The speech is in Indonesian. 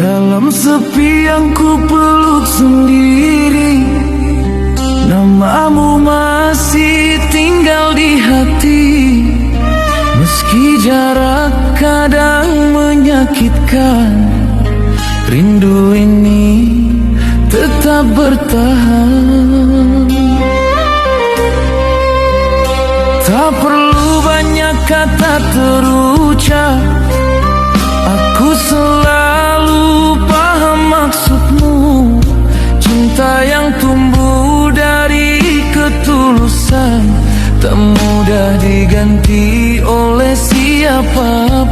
Dalam sepi yang ku peluk sendiri, namamu masih tinggal di hati. Meski jarak kadang menyakitkan, rindu ini tetap bertahan. Tak perlu banyak kata terucap, aku selalu paham maksudmu. Cinta yang tumbuh dari ketulusan tak mudah diganti oleh siapapun.